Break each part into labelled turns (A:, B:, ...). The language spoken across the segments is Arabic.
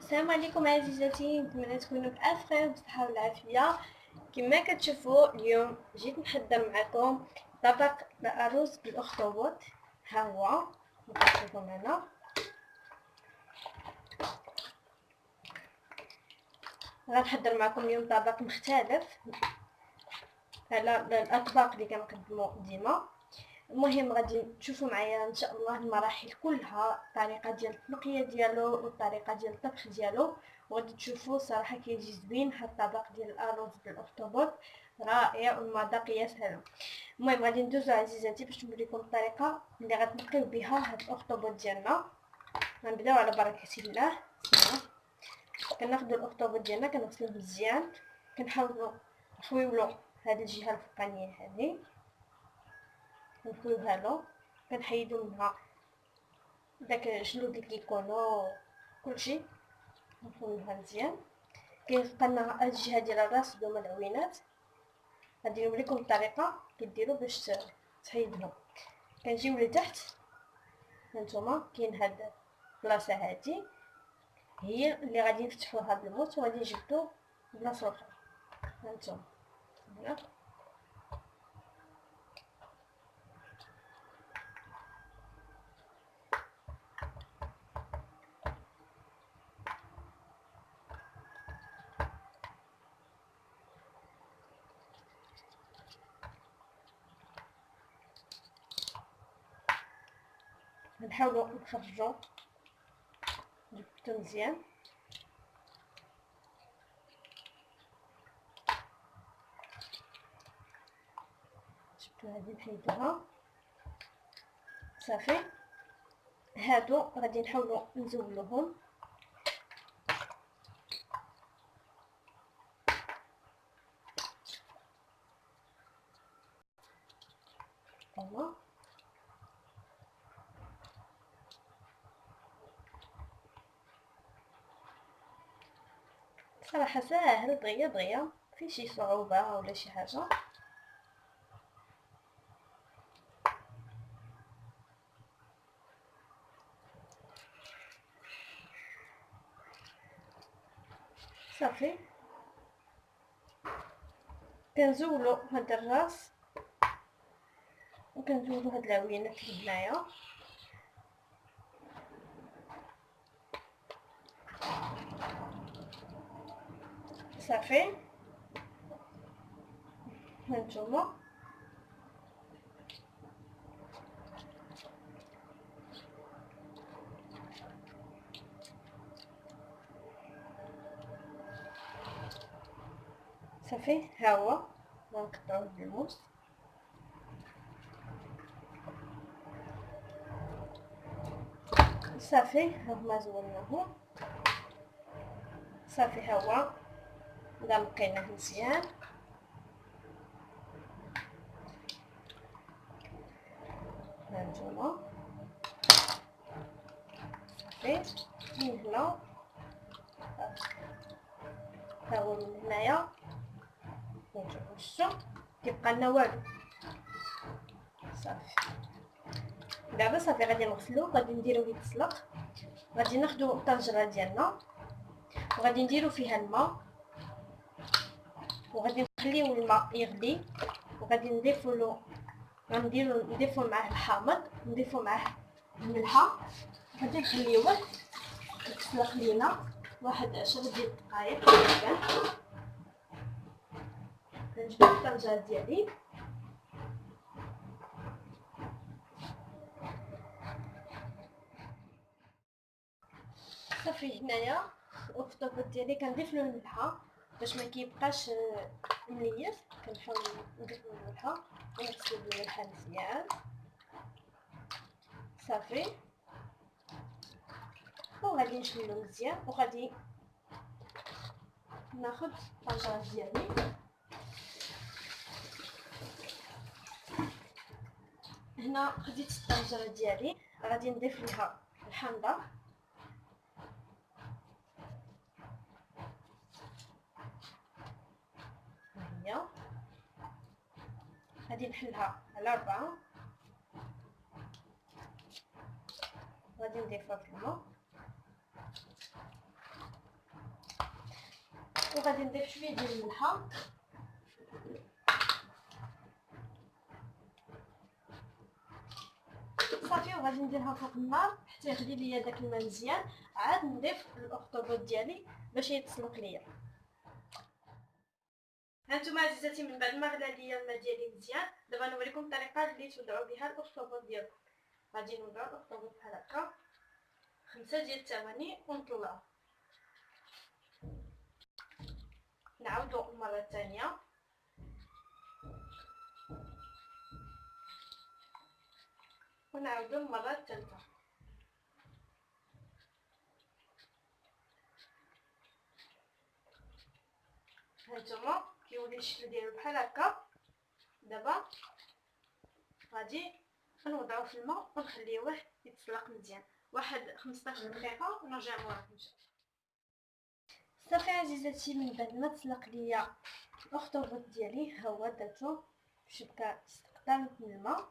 A: السلام عليكم عزيزاتي، نتمنى تكونوا بألف خير بصحة والعافية. كما كتشوفوا اليوم جيت نحضر معكم طبق الأرز بالأخطبوط. ها هو نشوفوا معنا. غنحضر معكم اليوم طبق مختلف على الأطباق اللي كنقدمو ديما. المهم غادي تشوفوا معايا ان شاء الله المراحل كلها، الطريقه ديال التنقيه ديالو والطريقه ديال الطبخ ديالو، وغادي تشوفوا صراحه كيجي زوين. هاد الطبق ديال الارز بالاخطبوط رائع والمذاق يا سلام. المهم غادي ندوزو عزيزاتي باش نوريكم الطريقه اللي غتنقيو بها هاد الاخطبوط ديالنا. غنبداو على بركه الله. بسم الله. كناخذوا الاخطبوط ديالنا كنغسلوه مزيان، كنحاولوا نخويولو هاد الجهه الفوقانيه هذه، كنخويوها له، كنحيدو منها داك الجلود اللي كيكونوا كلشي، نخويوها مزيان. كيبقى لنا هاد الجهه ديال الراس هما العوينات. غادي نوريكم الطريقه كديروا باش تحيدهم. كنجيو لتحت، هانتوما كاين هاد البلاصه هادي هي اللي غادي نفتحوها بالموت، وغادي نجبدو البلاصه الاخرى. هانتوما نحاولوا نخرجوا جبدو مزيان. جبدو هادي نحيدوها صافي. هادو غادي نحاولوا نزولوهم. الله صراحه ساهل، دغيا دغيا، في شي صعوبه ولا شي حاجه. صافي كنزولو هاد الراس وكنزولو هاد العوينات اللي هنايا. صافي هانتوما صافي. ها هو غنقطعوه بالموس. صافي ها هما زولناهم. صافي ها هو الا نقيناه مزيان. هانتوما صافي من هنا، ها هو من هنايا. هانتوما شتو كيبقى لنا والو. صافي دابا صافي غادي نغسلو، غادي نديروه يتسلق. غادي ناخدو الطنجره ديالنا وغادي نديرو فيها الماء، وغادي نخليو الماء يغلي، وغادي نضيفو له، نضيفو معاه الحامض، نضيفو معاه الملحه. غادي نخليوه يتسلق لينا واحد 10 ديال الدقائق تقريبا. كنجبد الطنجره ديالي صافي. هنايا الاخطبوط ديالي كنضيف له الملحه باش ما كيبقاش مليس. كنحاول نضيف له الملحه ونغسلو بالملحه مزيان. صافي وغادي نشلو مزيان، وغادي ناخذ الطنجره ديالي. هنا خديت الطنجره ديالي، غادي نضيف ليها الحامضه. هي غادي نحلها على 4. غادي نضيفها في الماء. وغادي نضيف شويه ديال الملحه. صافي وغادي نديرها فوق النار حتى يغلي ليا داك الماء مزيان، عاد نضيف الاخطبوط ديالي باش يتسلق ليا. هانتوما عزيزاتي من بعد ما غلا ليا الماء ديالي مزيان، دابا نوريكم الطريقه اللي توضعوا بها الاخطبوط ديالكم. غادي نوضعوا الاخطبوط بحال هكا 5 ديال الثواني ونطلعوا. نعاودوا المره الثانيه، ونعاودوا المره الثالثه. هانتوما كيولي الشكل ديالو بحال هكا. دابا غادي نوضعوه في الماء ونخليوه يتسلق مزيان واحد 15 دقيقه ونرجع موراكم. صافي عزيزاتي من بعد ما تسلق ليا الاخطبوط ديالي، ها هو درتو شبكه استقطار من الماء.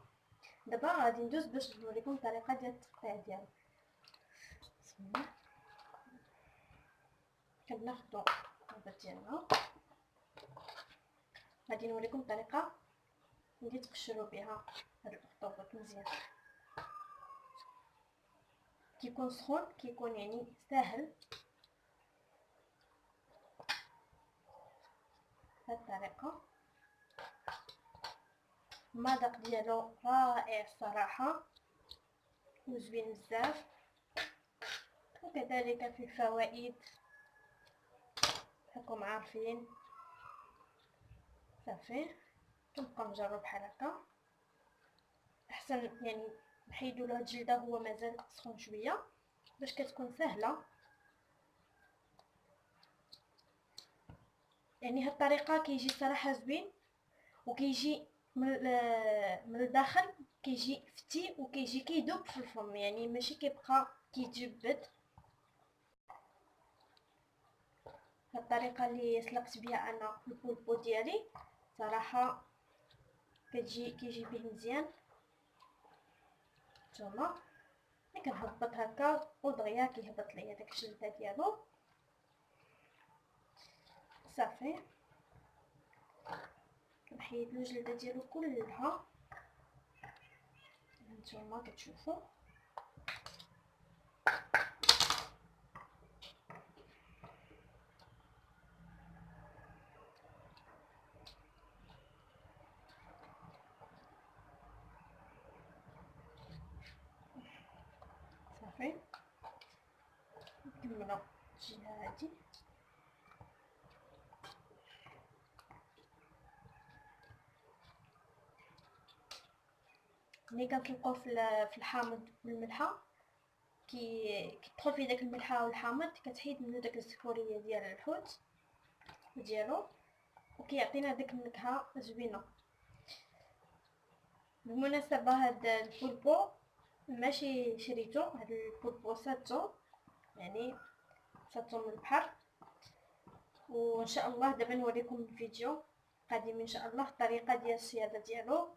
A: دابا غادي ندوز باش نوريكم الطريقه ديال التقطيع ديالو. بسم الله. كناخذوا الخبز ديالنا، غادي نوريكم الطريقه اللي تقشروا بها هاد الاخطبوط مزيان. كيكون سخون كيكون يعني ساهل بهاد الطريقه. المذاق ديالو رائع الصراحه وزوين بزاف، وكذلك في فوائد راكم عارفين. صافي كنبقى نجرب بحال هكا. احسن يعني نحيدوا له الجلده هو مازال سخون شويه باش كتكون سهله. يعني هاد الطريقه كيجي صراحه زوين، وكيجي من الداخل كيجي فتي وكيجي كيذوب في الفم، يعني ماشي كيبقى كيتجبد. هاد الطريقه اللي سلقت بها انا البولبو ديالي صراحه كيجي به مزيان. نتوما ملي كنهبط هكا ودغيا كيهبط ليا داك الجلده ديالو. صافي كنحيد له الجلده ديالو كلها. هانتوما كتشوفوا صافي نكملوا الجهه هادي. ملي كنطلقوا في الحامض والملحه كيدخل فيه داك الملحه والحامض، كتحيد منه داك الزفوريه ديال الحوت ديالو وكيعطينا ديك النكهه زوينه. بالمناسبه هاد البولبو ماشي شريتو، هاد البولبو صادتو يعني صادتو من البحر. وان شاء الله دابا نوريكم الفيديو قادم ان شاء الله الطريقه ديال الصياده ديالو.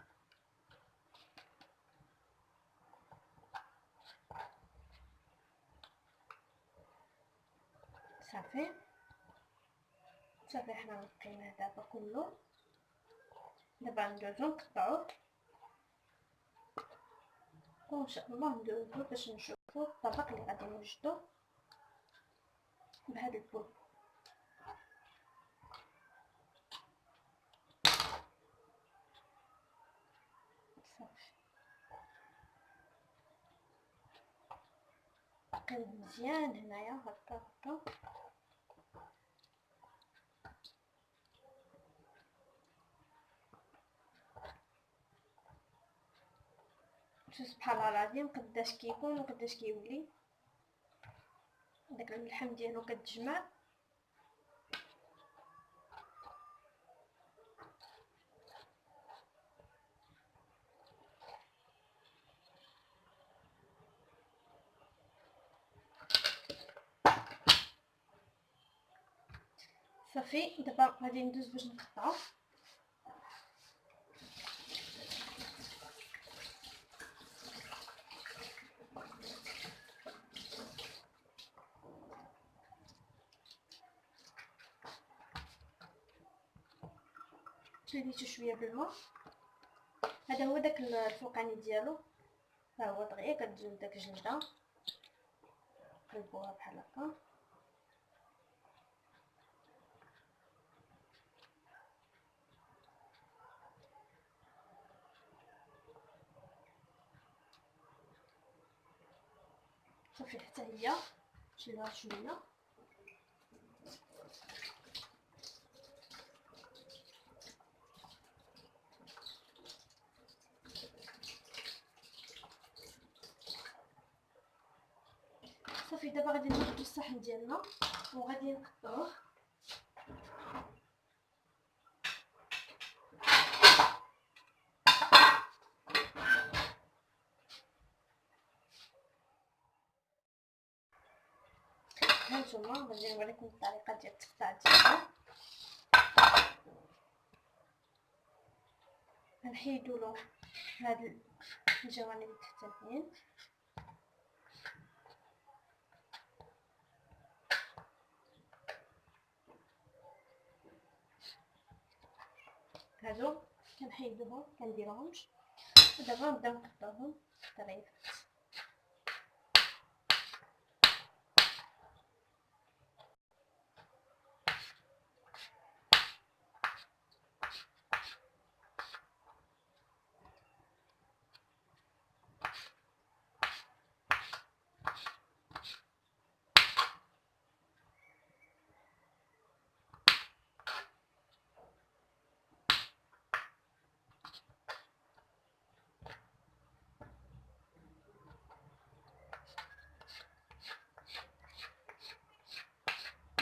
A: صافي حنا نقيناه دابا كله. دابا ندوزو نقطعوه وان شاء الله ندوزو باش نشوفو الطبق اللي غادي نوجدو بهذا البول. صافي قلب مزيان هنايا هكا هكا. سبحان الله العظيم قداش كيكون وقداش كيولي داك اللحم ديالو كتجمع. صافي دابا غادي ندوز باش نقطعو. شديته شويه بالماء. هذا هو داك الفوقاني ديالو، ها هو دغيا كتجيو داك الجلده قلبوها بحال هكا. صافي حتى هي شيلوها شويه. صافي دابا غادي ناخدو الصحن ديالنا وغادي نقطعوه. هانتوما غادي نوريكم الطريقه ديال التقطاع ديالها. غنحيدو له هاد الجوانب التحتانيين، هادو كنحيدوهم كنديرهمش. ودابا نبداو نقطعوهم طريف.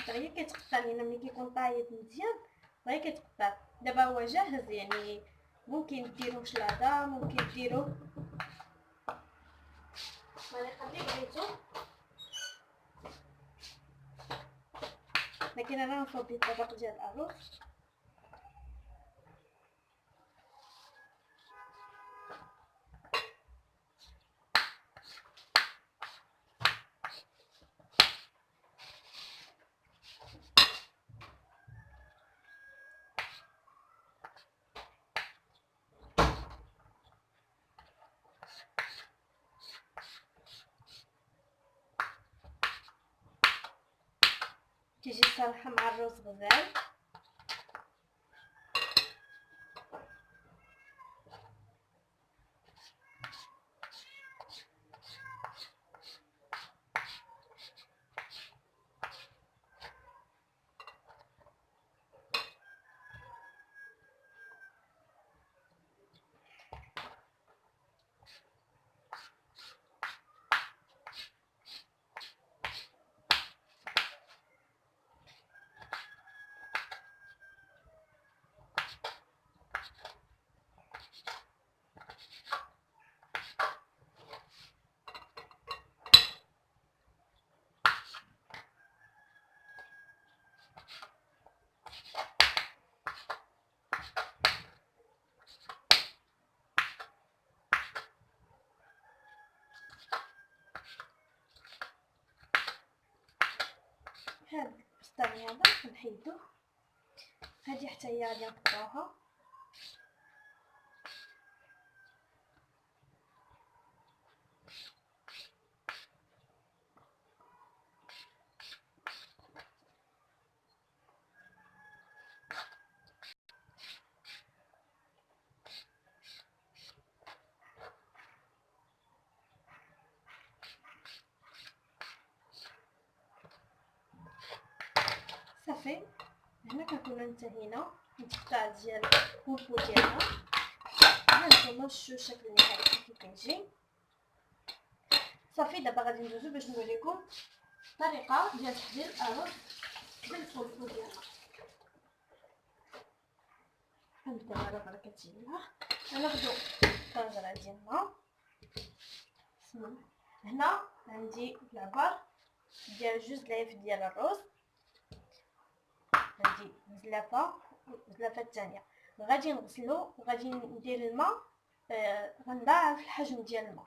A: دغيا كيتقطع لينا ملي كيكون طايب مزيان، دغيا كيتقطع. دابا هو جاهز، يعني ممكن ديروه شلاضه، ممكن ديروه طريقه اللي بغيتو، لكن انا نفضل الطبق ديال الارز. تيجي الصراحه مع الرز غزال. هاد البسطاني هذا كنحيدوه، هادي حتى هي غادي نقطعوها. صافي هنا كنكونو انتهينا من التقطاع ديال الفلفل ديالنا. هانتوما شتو الشكل النهائي كيف كيجي. صافي دابا غادي ندوزو باش نوريكم الطريقه ديال تحضير الارز بالفلفل ديالنا. غنبداو على بركه الله. غناخدو الطنجره ديالنا. هنا عندي العبار ديال جوج لايف ديال الرز، عندي زلافه والزلافه الثانيه. غادي نغسلو وغادي ندير الماء، غنضاعف الحجم ديال الماء.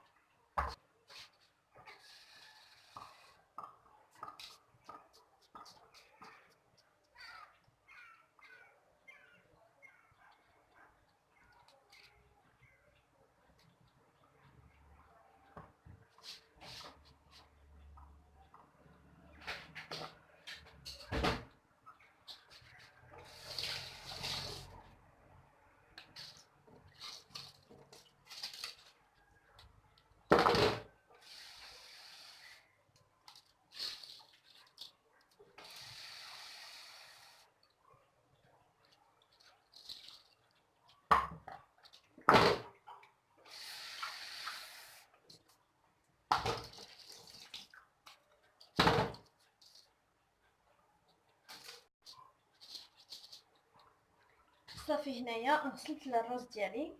A: صافي هنايا غسلت الرز ديالي،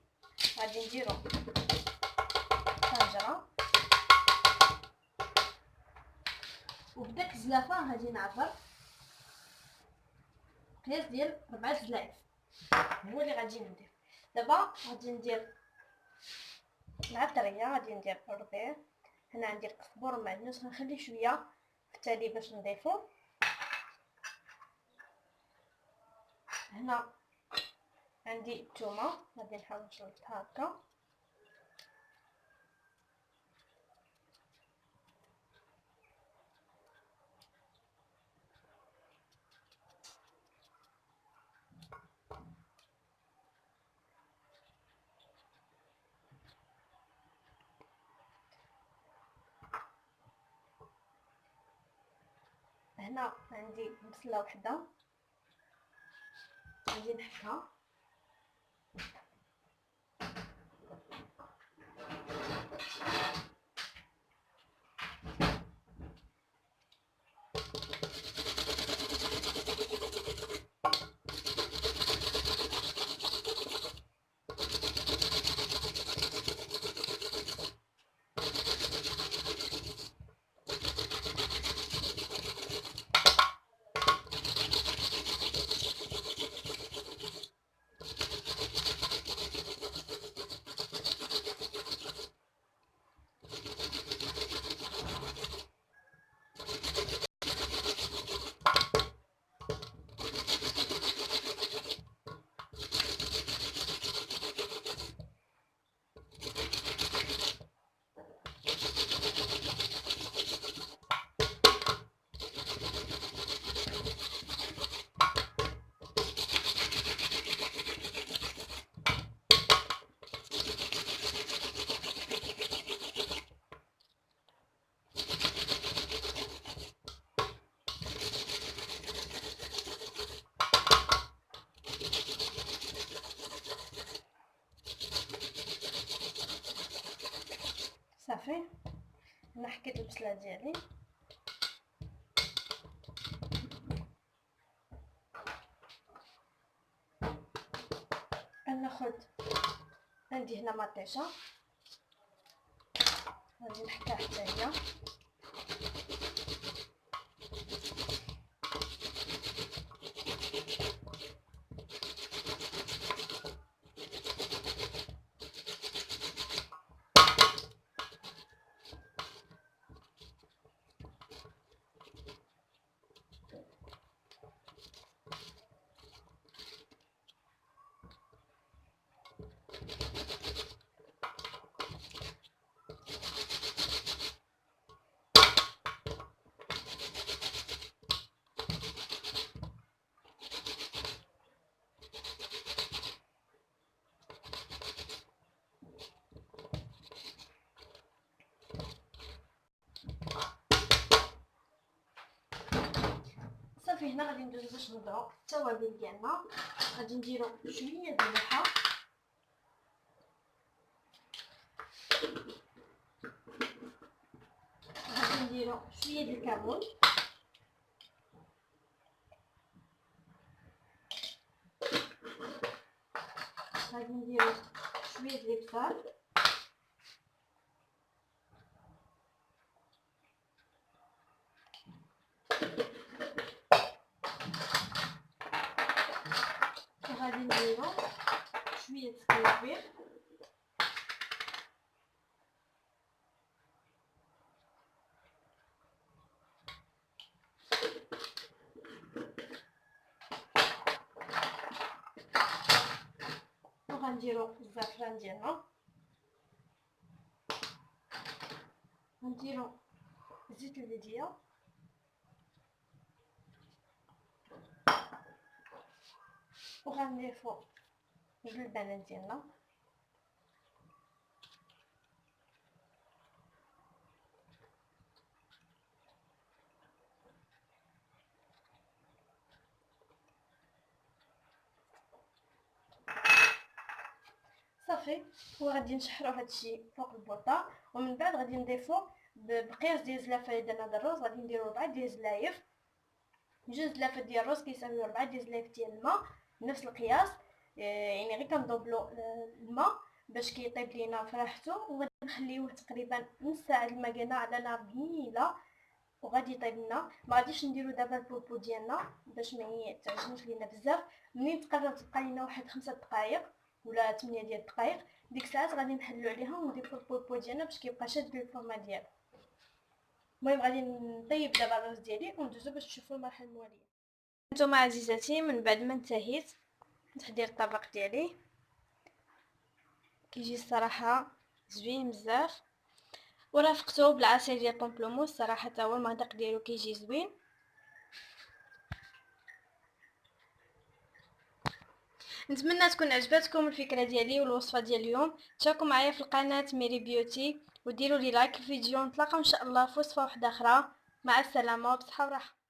A: غادي نديرو طنجره، وبداك الزلافه غادي نعبر قياس ديال 4 زلايف، هو اللي غادي ندير. دابا غادي ندير العطريه، غادي ندير الربيع، هنا عندي القزبر والمعدنوس، غنخلي شويه في التالي باش نضيفو. هنا عندي الثومه، غادي نحاول نشلطها هكا، هنا عندي بصله وحده غادي نحكها، صافي. هنا حكيت البصله ديالي، ناخذ عندي هنا مطيشه غادي نحكها حتى هي، صافي. هنا غادي ندوزو باش نوضعو التوابل ديالنا، غادي نديرو شويه د الملحه، غادي نديرو شويه د الكمون، غادي نديرو شويه د البصل، وغادي نديرو شويه د الكريمبير، وغنديرو الزعفران ديالنا، غنديرو زيت الليديا، وغنضيفو جوج البنات ديالنا، صافي. وغادي نشحرو هادشي فوق البوطه، ومن بعد غادي نضيفو بقياس ديال الزلافه اللي درنا د الرز، غادي نديرو 4 ديال الزلايف، 2 زلافه ديال الرز كيساويو 4 ديال الزلايف ديال الماء بنفس القياس، يعني غير كنضوبلو الماء باش كيطيب لينا فراحته، وغادي نخليوه تقريبا نص ساعه المكانه على نار بنينه وغادي يطيب لنا. ما غاديش نديرو دابا البولبو ديالنا باش ما يتعجنش لينا بزاف. منين تقرب تبقى لينا واحد 5 دقائق ولا 8 ديال الدقائق، ديك الساعات غادي نحلو عليها ونضيفو البولبو ديالنا باش كيبقى شاد الفورمه ديالو. المهم غادي نطيب دابا الرز ديالي وندوزو باش نشوفو المرحله المواليه. نتوما عزيزاتي من بعد ما انتهيت تحضير الطبق ديالي، كيجي الصراحه زوين بزاف، ورافقته بالعصير ديال البومبلوموس. صراحه حتى هو المذاق ديالو كيجي زوين. نتمنى تكون عجبتكم الفكره ديالي والوصفه ديال اليوم. تشاركوا معايا في القناه ميري بيوتي وديروا لي لايك الفيديو. نتلاقاو ان شاء الله في وصفه واحده اخرى. مع السلامه وبصحه وراحه.